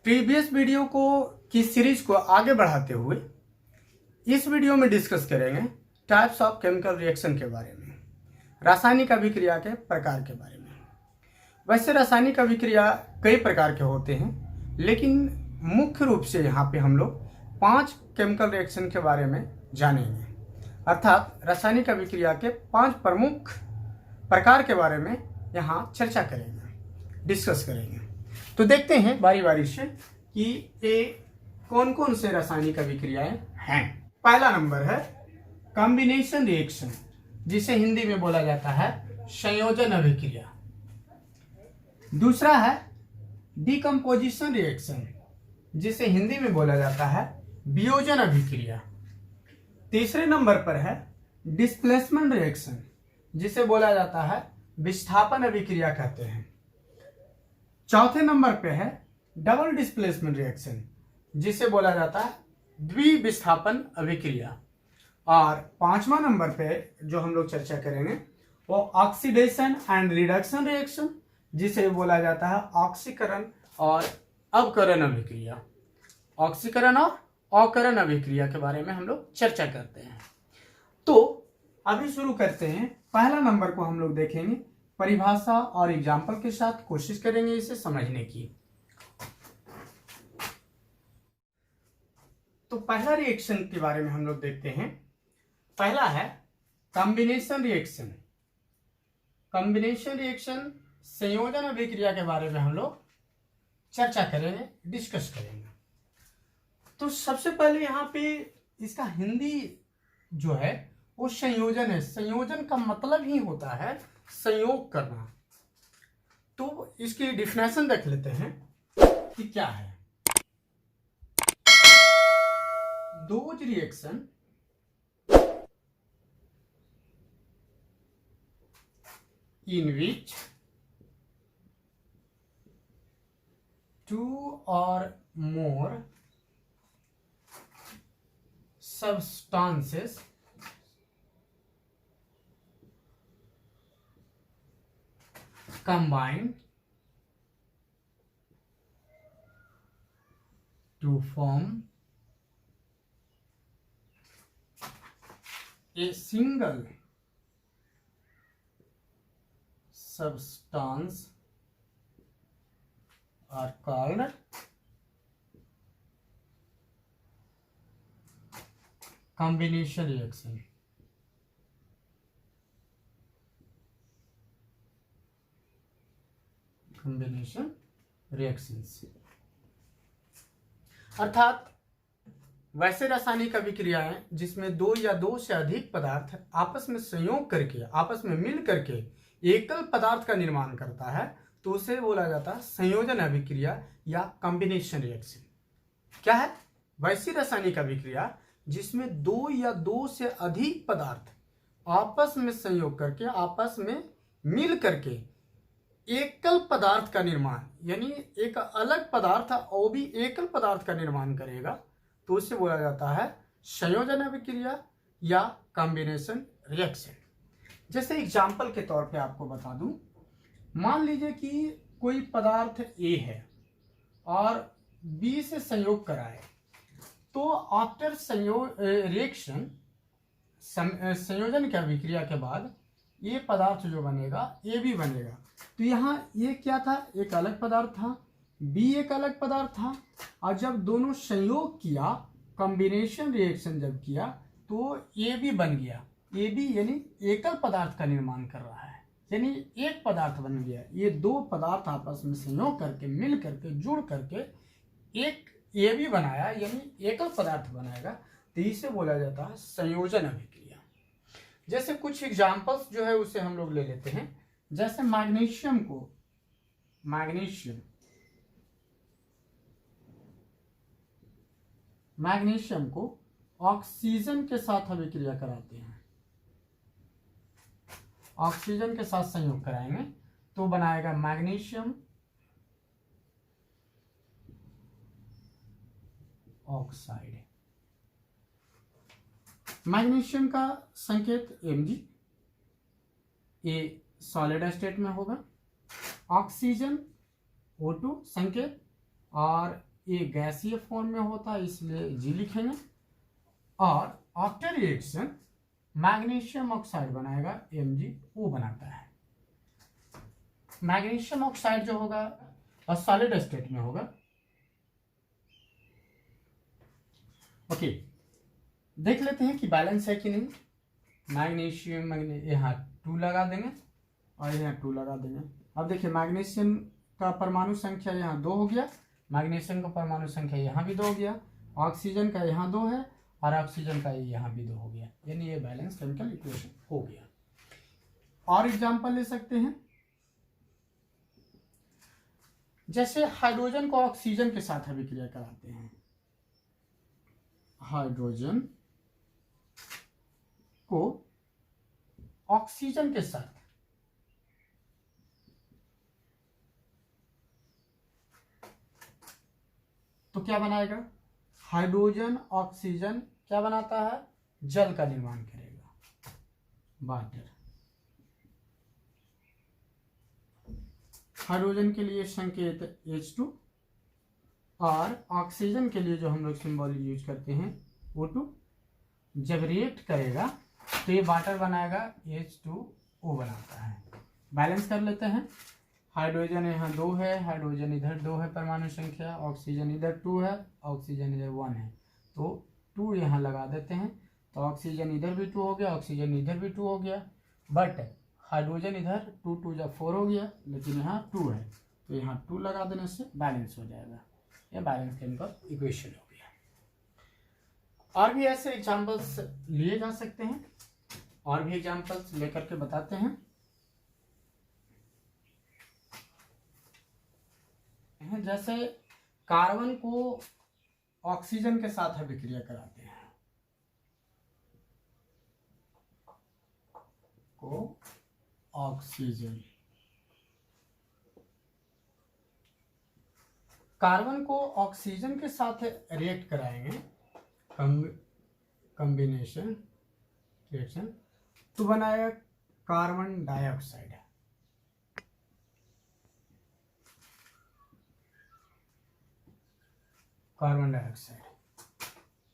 Previous video की series को आगे बढ़ाते हुए इस वीडियो में डिस्कस करेंगे टाइप्स ऑफ केमिकल रिएक्शन के बारे में, रासायनिक अभिक्रिया के प्रकार के बारे में। वैसे रासायनिक अभिक्रिया कई प्रकार के होते हैं, लेकिन मुख्य रूप से यहाँ पे हम लोग 5 केमिकल रिएक्शन के बारे में जानेंगे, अर्थात रासायनिक अभिक्रिया के 5 प्रमुख प्रकार के बारे में यहाँ चर्चा करेंगे, डिस्कस करेंगे। तो देखते हैं बारी बारी से कि ये कौन कौन से रासायनिक अभिक्रियाएं हैं। पहला नंबर है कॉम्बिनेशन रिएक्शन, जिसे हिंदी में बोला जाता है संयोजन अभिक्रिया। दूसरा है डिकम्पोजिशन रिएक्शन, जिसे हिंदी में बोला जाता है वियोजन अभिक्रिया। तीसरे नंबर पर है डिस्प्लेसमेंट रिएक्शन, जिसे बोला जाता है विस्थापन अभिक्रिया कहते हैं। चौथे नंबर पे है डबल डिस्प्लेसमेंट रिएक्शन, जिसे बोला जाता है द्विविस्थापन अभिक्रिया। और 5वां नंबर पे जो हम लोग चर्चा करेंगे वो ऑक्सीडेशन एंड रिडक्शन रिएक्शन, जिसे बोला जाता है ऑक्सीकरण और अवकरण अभिक्रिया। ऑक्सीकरण और अवकरण अभिक्रिया के बारे में हम लोग चर्चा करते हैं। तो अभी शुरू करते हैं। पहला नंबर को हम लोग देखेंगे परिभाषा और एग्जाम्पल के साथ, कोशिश करेंगे इसे समझने की। तो पहला रिएक्शन के बारे में हम लोग देखते हैं। पहला है कॉम्बिनेशन रिएक्शन। कॉम्बिनेशन रिएक्शन संयोजन अभिक्रिया के बारे में हम लोग चर्चा करेंगे, डिस्कस करेंगे। तो सबसे पहले यहाँ पे इसका हिंदी जो है वो संयोजन है। संयोजन का मतलब ही होता है संयोग करना। तो इसकी डिफिनेशन देख लेते हैं कि क्या है। Those reaction in which two or more substances combine to form a single substance are called combination reaction. Combination reactions अर्थात वैसे रासायनिक अभिक्रियाएं जिसमें 2 या 2 से अधिक पदार्थ आपस में संयोग करके, आपस में मिल करके एकल पदार्थ का निर्माण करता है, तो उसे बोला जाता है संयोजन अभिक्रिया या कॉम्बिनेशन रिएक्शन। क्या है? वैसी रासायनिक अभिक्रिया जिसमें 2 या 2 से अधिक पदार्थ आपस में संयोग करके, आपस में मिल करके एकल पदार्थ का निर्माण, यानी एक अलग पदार्थ और भी एकल पदार्थ का निर्माण करेगा, तो उसे बोला जाता है संयोजन अभिक्रिया या कॉम्बिनेशन रिएक्शन। जैसे एग्जाम्पल के तौर पे आपको बता दूं, मान लीजिए कि कोई पदार्थ A है और B से संयोग कराए, तो आफ्टर रिएक्शन, संयोजन की अभिक्रिया के बाद ये पदार्थ जो बनेगा AB बनेगा। तो यहाँ ये क्या था? एक अलग पदार्थ था, B एक अलग पदार्थ था, और जब दोनों संयोग किया, कॉम्बिनेशन रिएक्शन जब किया, तो AB बन गया। AB यानी एकल पदार्थ का निर्माण कर रहा है, यानी एक पदार्थ बन गया। ये 2 पदार्थ आपस में संयोग करके, मिल करके, जुड़ करके एक AB बनाया, यानी एकल पदार्थ बनाएगा। तो इसे बोला जाता है संयोजन अभिक्रिया। जैसे कुछ एग्जाम्पल्स जो है उसे हम लोग ले लेते हैं। जैसे मैग्नीशियम को ऑक्सीजन के साथ अभिक्रिया कराते हैं, ऑक्सीजन के साथ संयोग कराएंगे तो बनाएगा मैग्नीशियम ऑक्साइड। मैग्नीशियम का संकेत Mg, ये सॉलिड स्टेट में होगा। ऑक्सीजन O2 संकेत और ये गैसीय फॉर्म में होता है इसलिए जी लिखेंगे। और आफ्टर रिएक्शन मैग्नीशियम ऑक्साइड बनाएगा MgO बनाता है। मैग्नीशियम ऑक्साइड जो होगा सॉलिड स्टेट में होगा। ओके, देख लेते हैं कि बैलेंस है कि नहीं। मैग्नीशियम यहाँ 2 लगा देंगे और यहाँ 2 लगा देंगे। अब देखिए मैग्नीशियम का परमाणु संख्या यहाँ 2 हो गया, मैग्नीशियम का परमाणु संख्या यहाँ भी 2 हो गया, ऑक्सीजन का यहाँ 2 है और ऑक्सीजन का यहाँ भी 2 हो गया, यानी ये बैलेंस केमिकल इक्वेशन हो गया। और एग्जांपल ले सकते हैं, जैसे हाइड्रोजन को ऑक्सीजन के साथ अभिक्रिया कराते हैं, हाइड्रोजन को ऑक्सीजन के साथ तो क्या बनाएगा, हाइड्रोजन ऑक्सीजन क्या बनाता है, जल का निर्माण करेगा, वाटर। हाइड्रोजन के लिए संकेत H2 और ऑक्सीजन के लिए जो हम लोग सिंबल यूज करते हैं O2। जब रिएक्ट करेगा तो ये वाटर बनाएगा, H2O बनाता है। बैलेंस कर लेते हैं, हाइड्रोजन यहाँ 2 है, हाइड्रोजन इधर 2 है परमाणु संख्या, ऑक्सीजन इधर 2 है, ऑक्सीजन इधर 1 है, तो 2 यहाँ लगा देते हैं, तो ऑक्सीजन इधर भी 2 हो गया, ऑक्सीजन इधर भी 2 हो गया, बट हाइड्रोजन इधर 2 2 जब 4 हो गया, लेकिन यहाँ 2 है, तो यहाँ 2 लगा देने से बैलेंस हो जाएगा। ये बैलेंस केमिकल इक्वेशन हो गया। और भी ऐसे एग्जाम्पल्स लिए जा सकते हैं, और भी एग्जाम्पल्स लेकर के बताते हैं। जैसे कार्बन को ऑक्सीजन के साथ अभिक्रिया कराते हैं, को ऑक्सीजन, कार्बन को ऑक्सीजन के साथ रिएक्ट कराएंगे, कॉम्बिनेशन रिएक्शन, तो बनाएगा carbon dioxide, carbon dioxide,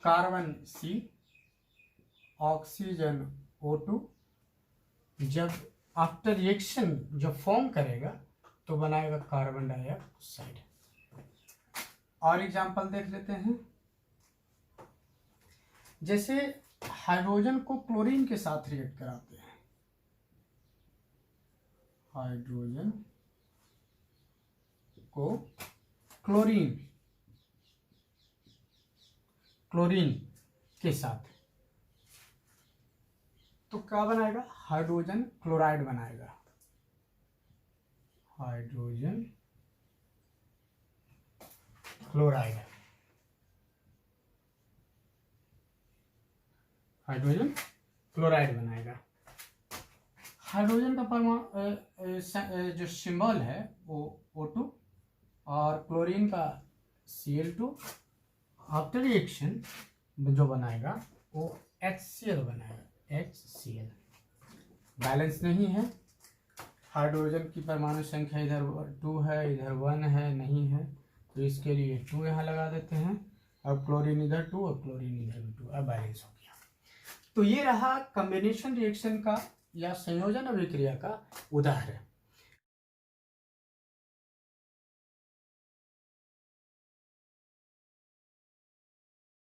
carbon C, oxygen O2, जब आफ्टर रिएक्शन जब फॉर्म करेगा तो बनाएगा कार्बन डाइऑक्साइड। और एग्जांपल देख लेते हैं, जैसे हाइड्रोजन को क्लोरीन के साथ रिएक्ट कराते हैं, हाइड्रोजन को क्लोरीन के साथ, तो क्या बनाएगा, हाइड्रोजन क्लोराइड बनाएगा, हाइड्रोजन क्लोराइड, हाइड्रोजन क्लोराइड बनाएगा। हाइड्रोजन का परमाणु जो सिंबल है वो O2 और क्लोरीन का Cl2, आफ्टर रिएक्शन जो बनाएगा वो HCl बनाएगा, HCl। बैलेंस नहीं है, हाइड्रोजन की परमाणु संख्या इधर 2 है, इधर 1 है, नहीं है, तो इसके लिए 2 यहाँ लगा देते हैं, अब क्लोरीन इधर 2 और क्लोरीन इधर भी 2, अब बैलेंस हो गया। तो ये रहा कॉम्बिनेशन रिएक्शन का या संयोजन अभिक्रिया का उदाहरण।